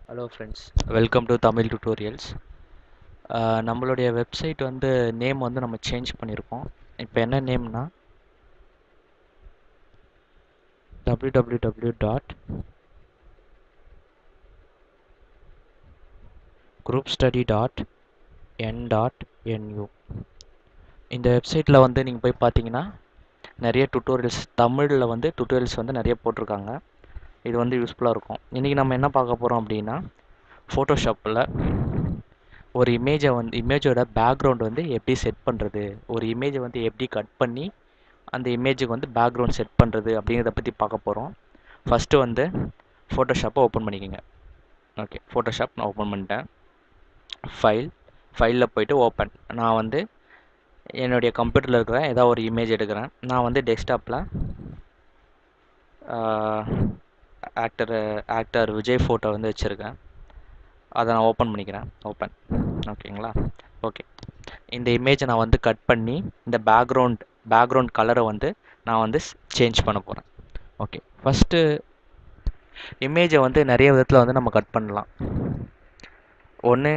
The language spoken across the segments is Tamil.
Hello friends, welcome to Tamil tutorials. நம்மளுடைய வெப்சைட் வந்து நேம் வந்து நம்ம சேஞ்ச் பண்ணியிருக்கோம். இப்போ என்ன நேம்னா www.groupstudy.n.nu. இந்த வெப்சைட்டில் வந்து நீங்கள் போய் பார்த்தீங்கன்னா நிறைய டுட்டோரியல்ஸ் தமிழில் வந்து டுட்டோரியல்ஸ் வந்து நிறைய போட்டிருக்காங்க. இது வந்து யூஸ்ஃபுல்லாக இருக்கும். இன்றைக்கி நம்ம என்ன பார்க்க போகிறோம் அப்படின்னா, ஃபோட்டோஷாப்பில் ஒரு இமேஜோட பேக்ரவுண்ட் வந்து எப்படி செட் பண்ணுறது, ஒரு இமேஜை வந்து எப்படி கட் பண்ணி அந்த இமேஜுக்கு வந்து பேக்ரவுண்ட் செட் பண்ணுறது அப்படிங்கிறத பற்றி பார்க்க போகிறோம். ஃபஸ்ட்டு வந்து ஃபோட்டோஷாப்பை ஓப்பன் பண்ணிக்கோங்க. ஓகே, ஃபோட்டோஷாப் நான் ஓப்பன் பண்ணிட்டேன். ஃபைலில் போய்ட்டு ஓப்பன். நான் வந்து என்னுடைய கம்ப்யூட்டரில் இருக்கிற ஏதாவது ஒரு இமேஜ் எடுக்கிறேன். நான் வந்து டெஸ்க்டாப்பில் ஆக்டர் விஜய் ஃபோட்டோ வந்து வச்சுருக்கேன். அதை நான் ஓப்பன் பண்ணிக்கிறேன். ஓகேங்களா? ஓகே, இந்த இமேஜை நான் வந்து கட் பண்ணி இந்த பேக்ரவுண்ட் கலரை வந்து நான் வந்து சேஞ்ச் பண்ண போகிறேன். ஓகே, ஃபஸ்ட்டு இமேஜை வந்து நிறைய விதத்தில் வந்து நம்ம கட் பண்ணலாம். ஒன்று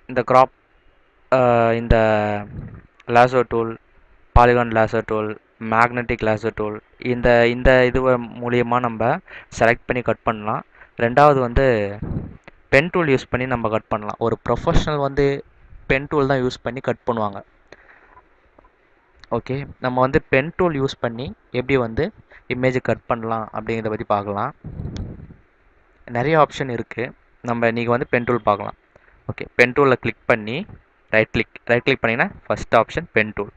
இந்த க்ராப், இந்த lasso tool, polygon lasso tool, magnetic lasso tool, இந்த இது மூலியமாக நம்ம செலக்ட் பண்ணி கட் பண்ணலாம். ரெண்டாவது வந்து பென் டூல் யூஸ் பண்ணி நம்ம கட் பண்ணலாம். ஒரு ப்ரொஃபஷ்னல் வந்து பென் டூல் தான் யூஸ் பண்ணி கட் பண்ணுவாங்க. ஓகே, நம்ம வந்து பென் டூல் யூஸ் பண்ணி எப்படி வந்து இமேஜை கட் பண்ணலாம் அப்படிங்கிறத பற்றி பார்க்கலாம். நிறைய ஆப்ஷன் இருக்குது. நம்ம இன்றைக்கி வந்து பென் டூல் பார்க்கலாம். ஓகே, பென் டூலில் கிளிக் பண்ணி ரைட் கிளிக் பண்ணிங்கன்னா first option pen tool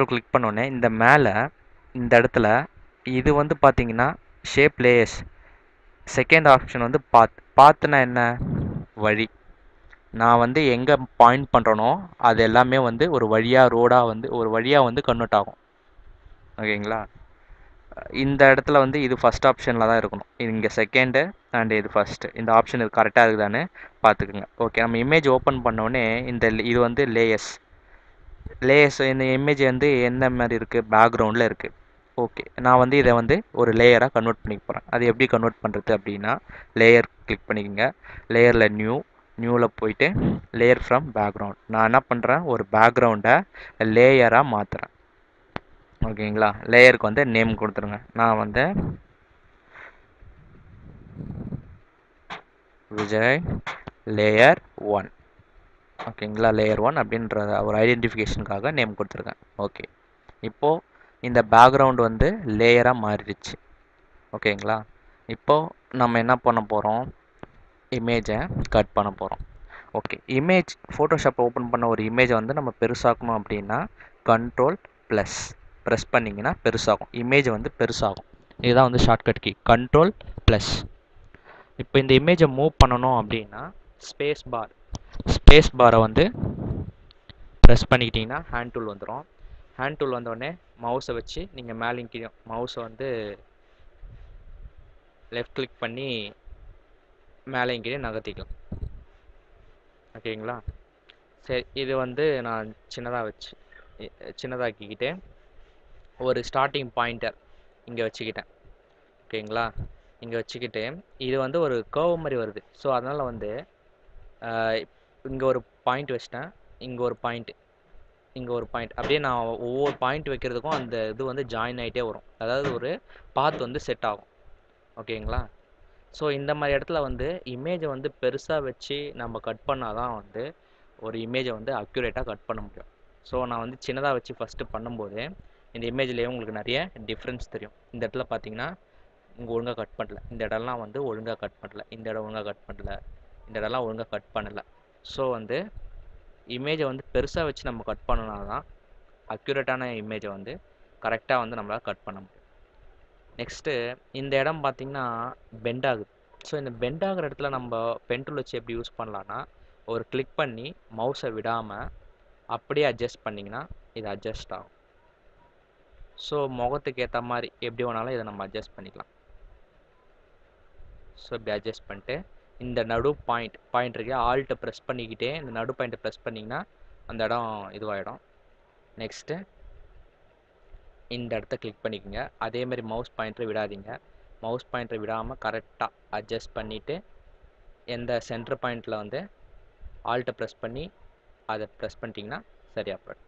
click பண்ணோடனே இந்த மேலே இந்த இடத்துல இது வந்து பார்த்தீங்கன்னா ஷேப் லேயர்ஸ். செகண்ட் ஆப்ஷன் வந்து பாத்துனா என்ன, வழி. நான் வந்து எங்கே பாயிண்ட் பண்ணுறனோ அது எல்லாமே வந்து ஒரு வழியாக வந்து கன்வெர்ட் ஆகும். ஓகேங்களா? இந்த இடத்துல வந்து இது ஃபஸ்ட் ஆப்ஷனில் தான் இருக்கணும். இங்கே செகண்டு அண்ட் இது ஃபஸ்ட்டு. இந்த ஆப்ஷன் இது கரெக்டாக இருக்குதான்னு பார்த்துக்குங்க. ஓகே, நம்ம இமேஜ் ஓப்பன் பண்ணோடனே இது வந்து லேயர்ஸ். இந்த இமேஜ் வந்து என்ன மாதிரி இருக்குது, பேக்ரவுண்டில் இருக்குது. ஓகே, நான் வந்து இதை வந்து ஒரு லேயராக கன்வெர்ட் பண்ணிக்க போகிறேன். அது எப்படி கன்வெர்ட் பண்ணுறது அப்படின்னா, லேயர் கிளிக் பண்ணிக்கோங்க. லேயரில் நியூவில் போயிட்டு லேயர் ஃப்ரம் பேக்ரவுண்ட். நான் என்ன பண்ணுறேன், ஒரு பேக்ரவுண்டை லேயராக மாற்றுறேன். ஓகேங்களா? லேயருக்கு வந்து நேம் கொடுத்துருங்க. நான் வந்து விஜய் லேயர் 1. ஓகேங்களா? லேயர் 1 அப்படின்ற ஒரு ஐடென்டிஃபிகேஷனுக்காக நேம் கொடுத்துருக்கேன். ஓகே, இப்போது இந்த பேக்ரவுண்ட் வந்து லேயராக மாறிடுச்சு. ஓகேங்களா? இப்போது நம்ம என்ன பண்ண போகிறோம், இமேஜை கட் பண்ண போகிறோம். ஓகே, இமேஜ் ஃபோட்டோஷாப்பை ஓப்பன் பண்ண ஒரு இமேஜை வந்து நம்ம பெருசாக்கணும் அப்படின்னா Ctrl+ ப்ரெஸ் பண்ணிங்கன்னா பெருசாகும். இமேஜ் வந்து பெருசாகும். இதுதான் வந்து ஷார்ட்கட் கீ Ctrl+. இப்போ இந்த இமேஜை மூவ் பண்ணணும் அப்படின்னா ஸ்பேஸ் பாரை வந்து ப்ரெஸ் பண்ணிக்கிட்டிங்கன்னா ஹேண்ட் டூல் வந்துடும். ஹேண்ட் டூல் வந்தோடனே மவுஸை வச்சு நீங்கள் மேலேயும் கீழே மவுஸை வந்து லெஃப்ட் கிளிக் பண்ணி மேலேயும் கீழே நகர்த்திக்கலாம். ஓகேங்களா? சரி, இது வந்து நான் சின்னதாக்கிக்கிட்டு ஒரு ஸ்டார்டிங் பாயிண்டர் இங்கே வச்சுக்கிட்டேன். ஓகேங்களா? இங்கே வச்சுக்கிட்டு இது வந்து ஒரு கர்வ் மாதிரி வருது. ஸோ அதனால் வந்து இங்கே ஒரு பாயிண்ட் வச்சிட்டேன், இங்கே ஒரு பாயிண்ட் அப்படியே நான் ஒவ்வொரு பாயிண்ட் வைக்கிறதுக்கும் அந்த இது வந்து ஜாயின் ஆகிட்டே வரும். அதாவது ஒரு பாத் வந்து செட் ஆகும். ஓகேங்களா? ஸோ இந்த மாதிரி இடத்துல வந்து இமேஜை வந்து பெருசாக வச்சு நம்ம கட் பண்ணால் தான் வந்து ஒரு இமேஜை வந்து அக்யூரேட்டாக கட் பண்ண முடியும். ஸோ நான் வந்து சின்னதாக வச்சு ஃபஸ்ட்டு பண்ணும்போது இந்த இமேஜ்லேயே உங்களுக்கு நிறைய டிஃப்ரென்ஸ் தெரியும். இந்த இடத்துல பார்த்தீங்கன்னா இங்கே ஒழுங்காக கட் பண்ணல, இந்த இடம்லாம் வந்து ஒழுங்காக கட் பண்ணல, இந்த இடம் ஒழுங்காக கட் பண்ணல, இந்த இடம்லாம் ஒழுங்காக கட் பண்ணலை. ஸோ வந்து இமேஜை வந்து பெருசாக வச்சு நம்ம கட் பண்ணினா தான் அக்யூரேட்டான இமேஜை வந்து கரெக்டாக வந்து நம்மளால் கட் பண்ண முடியும். நெக்ஸ்ட்டு இந்த இடம் பார்த்திங்கன்னா பெண்ட் ஆகுது. ஸோ இந்த பெண்ட் ஆகிற இடத்துல நம்ம பென் டூல் வச்சு எப்படி யூஸ் பண்ணலான்னா, ஒரு கிளிக் பண்ணி மவுஸை விடாமல் அப்படியே அட்ஜஸ்ட் பண்ணிங்கன்னா இது அட்ஜஸ்ட் ஆகும். ஸோ முகத்துக்கு ஏற்ற மாதிரி எப்படி வேணாலும் இதை நம்ம அட்ஜஸ்ட் பண்ணிக்கலாம். ஸோ இப்படி அட்ஜஸ்ட் பண்ணிட்டு இந்த நடு பாயிண்ட் இருக்கு, ஆல்ட்டை ப்ரெஸ் பண்ணிக்கிட்டே இந்த நடு பாயிண்ட்டை ப்ரெஸ் பண்ணிங்கன்னா அந்த இடம் இதுவாகிடும். நெக்ஸ்ட்டு இந்த இடத்த கிளிக் பண்ணிக்கோங்க. அதேமாதிரி மவுஸ் பாயிண்டரை விடாதீங்க. மவுஸ் பாயிண்டரை விடாமல் கரெக்டாக அட்ஜஸ்ட் பண்ணிவிட்டு எந்த சென்டர் பாயிண்டில் வந்து ஆல்ட்டை ப்ரெஸ் பண்ணி அதை ப்ரெஸ் பண்ணிட்டீங்கன்னா சரியாக போய்டும்.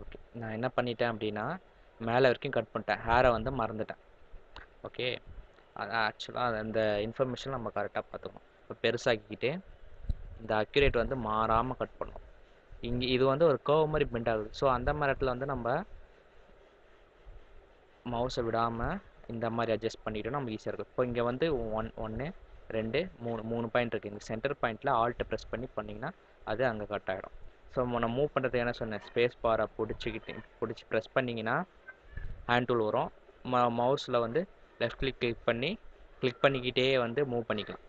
ஓகே, நான் என்ன பண்ணிட்டேன் அப்படின்னா மேலே வரைக்கும் கட் பண்ணிட்டேன், ஹேரை வந்து மறந்துட்டேன். ஓகே, அது ஆக்சுவலாக அந்த இன்ஃபர்மேஷன் நம்ம கரெக்டாக பார்த்துக்கணும். இப்போ பெருசாக்கிக்கிட்டு இந்த அக்யூரேட் வந்து மாறாமல் கட் பண்ணணும். இங்கே இது வந்து ஒரு கர்வ் மாதிரி பெண்ட் ஆகுது. ஸோ அந்த மாதிரி இடத்துல வந்து நம்ம மவுஸை விடாமல் இந்த மாதிரி அட்ஜஸ்ட் பண்ணிவிட்டு நம்ம ஈஸியாக இருக்கும். இப்போ இங்கே வந்து 1 2 3 பாயிண்ட் இருக்குது. இந்த சென்டர் பாயிண்ட்டில் ஆல்ட்டை ப்ரெஸ் பண்ணிங்கன்னா அது அங்கே கட் ஆகிடும். ஸோ நான் மூவ் பண்ணுறது என்ன சொன்னேன், ஸ்பேஸ் பாரை பிடிச்சி ப்ரெஸ் பண்ணிங்கன்னா ஹேண்ட் டூல் வரும். மவுஸில் வந்து லெஃப்ட் கிளிக் பண்ணிக்கிட்டே வந்து மூவ் பண்ணிக்கலாம்.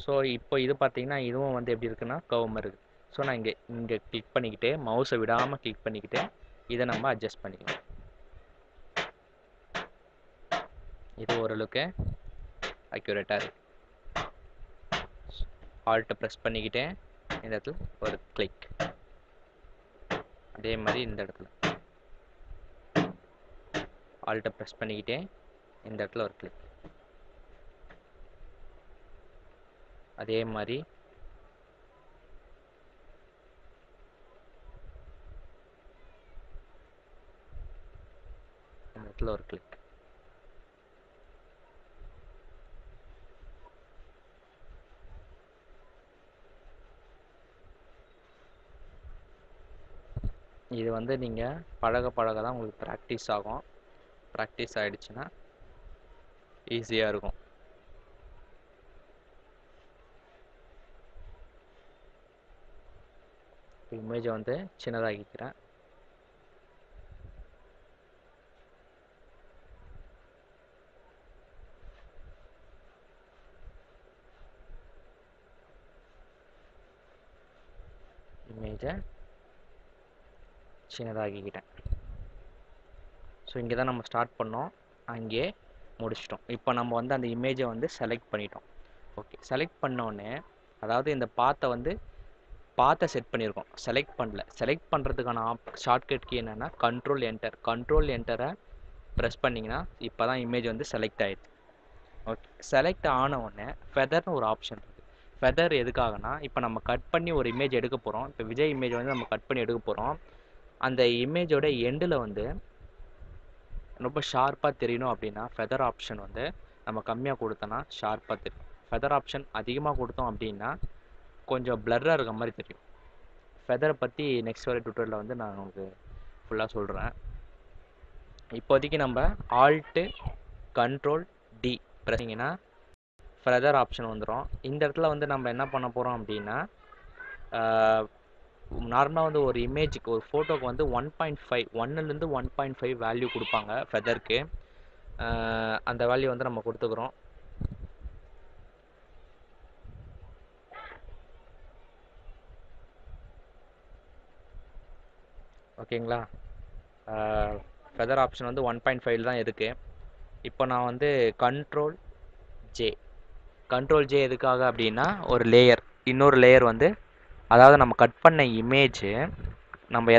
ஸோ இப்போ இது பார்த்தீங்கன்னா இதுவும் வந்து எப்படி இருக்குன்னா கர்வ் மாதிரி இருக்குது. ஸோ நான் இங்கே கிளிக் பண்ணிக்கிட்டே மவுஸை விடாமல் கிளிக் பண்ணிக்கிட்டே இதை நம்ம அட்ஜஸ்ட் பண்ணிக்கலாம். இது ஓரளவுக்கு அக்யூரேட்டாக இருக்குது. ஆல்ட்டை ப்ரெஸ் பண்ணிக்கிட்டே இந்த இடத்துல ஒரு கிளிக், அதே மாதிரி இந்த இடத்துல ஆல்ட்டை ப்ரெஸ் பண்ணிக்கிட்டே இந்த இடத்துல ஒரு கிளிக், அதே மாதிரி இந்த இடத்துல ஒரு கிளிக். இது வந்து நீங்கள் பழக தான் உங்களுக்கு ப்ராக்டிஸ் ஆகும். ப்ராக்டிஸ் ஆகிடுச்சுன்னா ஈஸியாக இருக்கும். இமேஜை வந்து சின்னதாகிக்கிறேன். இமேஜை சின்னதாகிக்கிட்டேன். ஸோ இங்கே தான் நம்ம ஸ்டார்ட் பண்ணோம், அங்கே முடிச்சிட்டோம். இப்போ நம்ம வந்து அந்த இமேஜை வந்து செலக்ட் பண்ணிட்டோம். ஓகே, செலக்ட் பண்ணோடனே அதாவது இந்த பாத்தை செட் பண்ணியிருக்கோம், செலக்ட் பண்ணல. செலக்ட் பண்ணுறதுக்கான ஷார்ட்கட் கீ என்னென்னா கண்ட்ரோல் என்டரை ப்ரெஸ் பண்ணிங்கன்னா இப்போ தான் இமேஜ் வந்து செலக்ட் ஆகிடுது. ஓகே, செலக்ட் ஆன உடனே ஃபெதர்னு ஒரு ஆப்ஷன் இருக்குது. ஃபெதர் எதுக்காகனா இப்போ நம்ம கட் பண்ணி ஒரு இமேஜ் எடுக்க போகிறோம். இப்போ விஜய் இமேஜ் வந்து நம்ம கட் பண்ணி எடுக்க போகிறோம். அந்த இமேஜோட எண்டில் வந்து ரொம்ப ஷார்ப்பாக தெரியணும் அப்படின்னா ஃபெதர் ஆப்ஷன் வந்து நம்ம கம்மியாக கொடுத்தோன்னா ஷார்ப்பாக தெரியும். ஃபெதர் ஆப்ஷன் அதிகமாக கொடுத்தோம் அப்படின்னா கொஞ்சம் பிளர்ராக இருக்க மாதிரி தெரியும். ஃபெதரை பற்றி நெக்ஸ்ட் வர ட்யூட்டோரியலில் வந்து நான் உங்களுக்கு ஃபுல்லாக சொல்கிறேன். இப்போதைக்கு நம்ம ஆல்ட்டு கண்ட்ரோல் டி ப்ரெஸ்ஸிங்கன்னா ஃபெதர் ஆப்ஷன் வந்துடும். இந்த இடத்துல வந்து நம்ம என்ன பண்ண போகிறோம் அப்படின்னா நார்மலாக வந்து ஒரு இமேஜுக்கு ஒரு ஃபோட்டோக்கு வந்து 1.5 1லேருந்து 1.5 வேல்யூ கொடுப்பாங்க ஃபெதருக்கு. அந்த வேல்யூ வந்து நம்ம கொடுத்துக்கிறோம். ஓகேங்களா, ஃபெதர் ஆப்ஷன் வந்து 1.5 தான் இருக்குது. இப்போ நான் வந்து கண்ட்ரோல் ஜே எதுக்காக அப்படின்னா ஒரு லேயர், இன்னொரு லேயர் வந்து அதாவது நம்ம கட் பண்ண இமேஜு நம்ம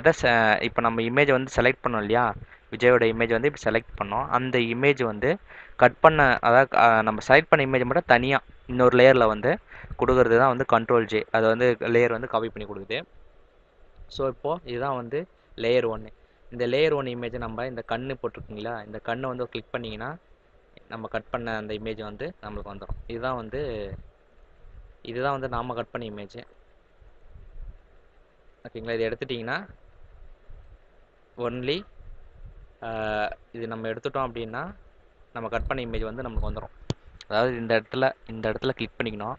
இப்போ நம்ம இமேஜை வந்து செலக்ட் பண்ணோம் இல்லையா, விஜயோட இமேஜ் வந்து இப்போ செலக்ட் பண்ணோம். அந்த இமேஜ் வந்து கட் பண்ண அதாவது நம்ம செலக்ட் பண்ண இமேஜ் மட்டும் தனியாக இன்னொரு லேயரில் வந்து கொடுக்கறது தான் வந்து கண்ட்ரோல் ஜே. அது வந்து லேயர் வந்து காப்பி பண்ணி கொடுக்குது. ஸோ இப்போது இதுதான் வந்து லேயர் 1. இந்த லேயர் 1 இமேஜை நம்ம இந்த கண்ணு போட்டிருக்கீங்களா, இந்த கண்ணை வந்து கிளிக் பண்ணிங்கன்னா நம்ம கட் பண்ண அந்த இமேஜ் வந்து நம்மளுக்கு வந்துடும். இதுதான் வந்து நாம் கட் பண்ண இமேஜ். ஓகேங்களா, இது எடுத்துட்டிங்கன்னா ஒன்லி இது நம்ம எடுத்துட்டோம் அப்படின்னா நம்ம கட் பண்ண இமேஜ் வந்து நமக்கு வந்துடும். அதாவது இந்த இடத்துல கிளிக் பண்ணிக்கணும்.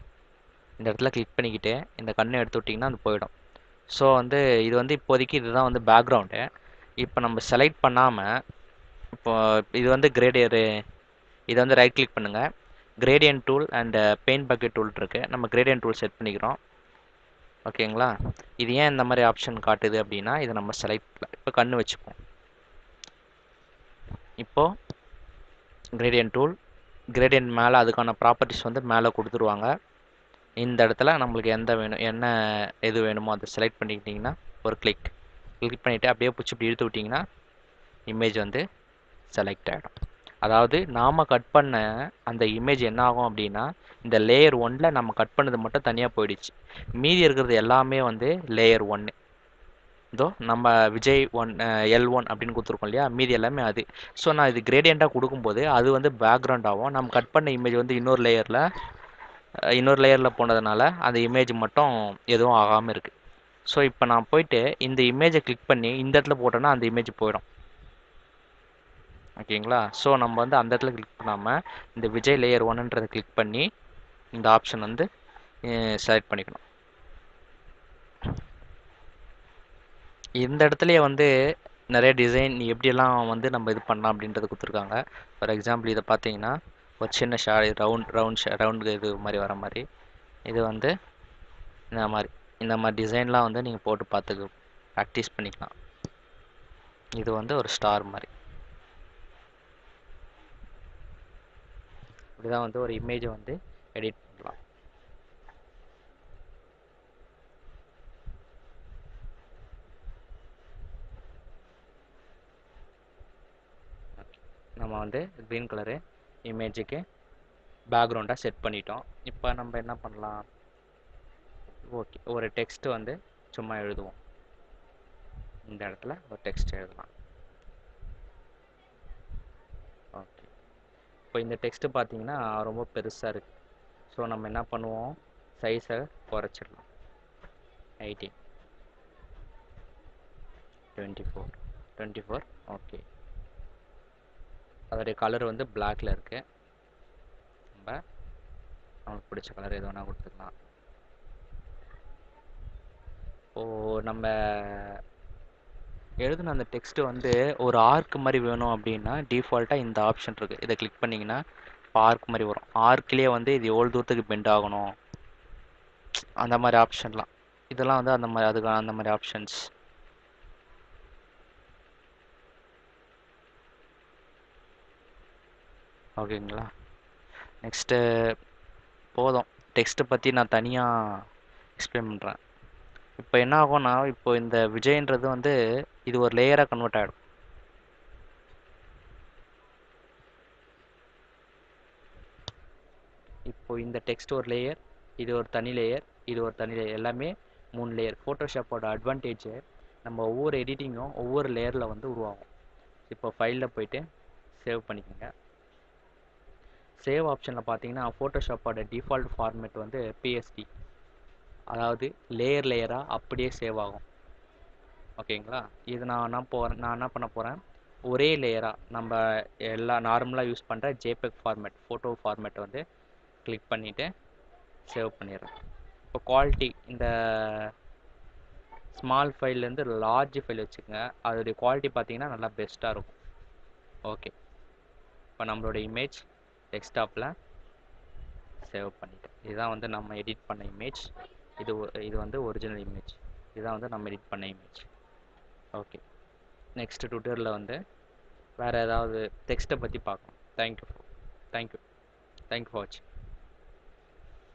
இந்த இடத்துல கிளிக் பண்ணிக்கிட்டு இந்த கண்ணை எடுத்து விட்டிங்கன்னா அது போயிடும். ஸோ வந்து இது வந்து இப்போதைக்கு இதுதான் வந்து பேக்ரவுண்டு. இப்போ நம்ம செலக்ட் பண்ணாமல் இப்போ இது வந்து இதை வந்து ரைட் கிளிக் பண்ணுங்கள், gradient tool and paint bucket tool இருக்குது. நம்ம கிரேடியன்ட் டூல் செட் பண்ணிக்கிறோம். ஓகேங்களா. இது ஏன் இந்த மாதிரி ஆப்ஷன் காட்டுது அப்படின்னா இதை நம்ம செலக்ட் இப்போ கண்ணு வச்சுப்போம். இப்போது கிரேடியன்ட் டூல், கிரேடியன்ட் மேலே அதுக்கான ப்ராப்பர்ட்டிஸ் வந்து மேலே கொடுத்துருவாங்க. இந்த இடத்துல நம்மளுக்கு என்ன எது வேணுமோ அதை செலக்ட் பண்ணிக்கிட்டிங்கன்னா ஒரு கிளிக் பண்ணிவிட்டு அப்படியே பிடிச்சி இப்படி இழுத்து விட்டிங்கன்னா இமேஜ் வந்து செலக்ட் ஆகிடும். அதாவது நாம் கட் பண்ண அந்த இமேஜ் என்ன ஆகும் அப்படின்னா இந்த லேயர் 1ல் நம்ம கட் பண்ணது மட்டும் தனியாக போயிடுச்சு. மீதி இருக்கிறது எல்லாமே வந்து லேயர் 1. இதோ நம்ம விஜய் L1 அப்படின்னு கொடுத்துருக்கோம் இல்லையா, மீதி எல்லாமே அது. ஸோ நான் இது கிரேடியண்ட்டாக கொடுக்கும்போது அது வந்து பேக்ரவுண்டாகவும் நம்ம கட் பண்ண இமேஜ் வந்து இன்னொரு லேயரில் போனதுனால அந்த இமேஜ் மட்டும் எதுவும் ஆகாமல் இருக்குது. ஸோ இப்போ நான் போயிட்டு இந்த இமேஜை கிளிக் பண்ணி இந்த இடத்துல போட்டோன்னா அந்த இமேஜ் போயிடும். ஓகேங்களா. ஸோ நம்ம வந்து அந்த இடத்துல கிளிக் பண்ணாமல் இந்த விஜய் லேயர் 1ன்றதை கிளிக் பண்ணி இந்த ஆப்ஷன் வந்து செலக்ட் பண்ணிக்கணும். இந்த இடத்துலையே வந்து நிறைய டிசைன் எப்படியெல்லாம் வந்து நம்ம இது பண்ணலாம் அப்படின்றது கொடுத்துருக்காங்க. ஃபார் எக்ஸாம்பிள் இதை பார்த்தீங்கன்னா ஒரு சின்ன ரவுண்டு இது மாதிரி வர மாதிரி இது வந்து இந்த மாதிரி டிசைன்லாம் வந்து நீங்கள் போட்டு ப்ராக்டிஸ் பண்ணிக்கலாம். இது வந்து ஒரு ஸ்டார் மாதிரி. இப்படிதான் வந்து ஒரு இமேஜை வந்து எடிட் பண்ணலாம். நம்ம வந்து க்ரீன் கலரு இமேஜுக்கு பேக்ரவுண்டாக செட் பண்ணிட்டோம். இப்போ நம்ம என்ன பண்ணலாம், ஓகே ஒரு டெக்ஸ்ட் வந்து சும்மா எழுதுவோம். இந்த இடத்துல ஒரு டெக்ஸ்ட் எழுதலாம். ஓகே, இப்போ இந்த டெக்ஸ்ட்டு பார்த்தீங்கன்னா ரொம்ப பெருசாக இருக்குது. ஸோ நம்ம என்ன பண்ணுவோம், சைஸை குறைச்சிடலாம். 18, 24. ஓகே, அதோடைய கலர் வந்து பிளாக்ல இருக்குது. நமக்கு பிடிச்ச கலர் எது வேணால் கொடுத்துக்கலாம். இப்போது நம்ம எழுதுன அந்த டெக்ஸ்ட்டு வந்து ஒரு ஆர்க் மாதிரி வேணும் அப்படின்னா டிஃபால்ட்டாக இந்த ஆப்ஷன் இருக்குது. இதை கிளிக் பண்ணிங்கன்னா ஆர்க் மாதிரி வரும். ஆர்க்லேயே வந்து இது எவ்வளோ தூரத்துக்கு பெண்ட் ஆகணும் அந்த மாதிரி ஆப்ஷன்லாம், இதெல்லாம் வந்து அந்த மாதிரி ஆப்ஷன்ஸ். ஓகேங்களா. நெக்ஸ்ட்டு போதும், டெக்ஸ்ட்டை பற்றி நான் தனியாக எக்ஸ்பிளைன் பண்ணுறேன். இப்போ என்ன ஆகும்னா இப்போ இந்த விஜய்ன்றது வந்து இது ஒரு லேயராக கன்வெர்ட் ஆகிடும். இப்போ இந்த டெக்ஸ்ட் ஒரு லேயர், இது ஒரு தனி லேயர், இது ஒரு தனி லேயர், எல்லாமே 3 லேயர். ஃபோட்டோஷாப்போட அட்வான்டேஜ் நம்ம ஒவ்வொரு எடிட்டிங்கும் ஒவ்வொரு லேயரில் வந்து உருவாகும். இப்போ ஃபைலில் போயிட்டு சேவ் பண்ணிக்கோங்க. சேவ் ஆப்ஷனில் பார்த்தீங்கன்னா ஃபோட்டோஷாப்போட டிஃபால்ட் ஃபார்மேட் வந்து PSD, அதாவது லேயராக அப்படியே சேவ் ஆகும். ஓகேங்களா. இது நான் என்ன பண்ண போகிறேன், ஒரே லேயராக நம்ம எல்லா நார்மலாக யூஸ் பண்ணுற JPEG ஃபார்மேட், ஃபோட்டோ ஃபார்மேட்டை வந்து கிளிக் பண்ணிவிட்டு சேவ் பண்ணிடுறேன். இப்போ குவாலிட்டி இந்த ஸ்மால் ஃபைல்லேருந்து லார்ஜ் ஃபைல் வச்சுக்கோங்க. அதோடைய குவாலிட்டி பார்த்தீங்கன்னா நல்லா பெஸ்ட்டாக இருக்கும். ஓகே, இப்போ நம்மளோட இமேஜ் டெஸ்க்டாப்பில் சேவ் பண்ணிட்டேன். இதுதான் வந்து நம்ம எடிட் பண்ண இமேஜ். இது வந்து ஒரிஜினல் இமேஜ். இதுதான் வந்து நம்ம எடிட் பண்ண இமேஜ். ஓகே, நெக்ஸ்ட் ட்விட்டரில் வந்து வேறு ஏதாவது டெக்ஸ்ட்டை பற்றி பார்க்கலாம். தேங்க்யூ ஃபார் வாட்சிங்.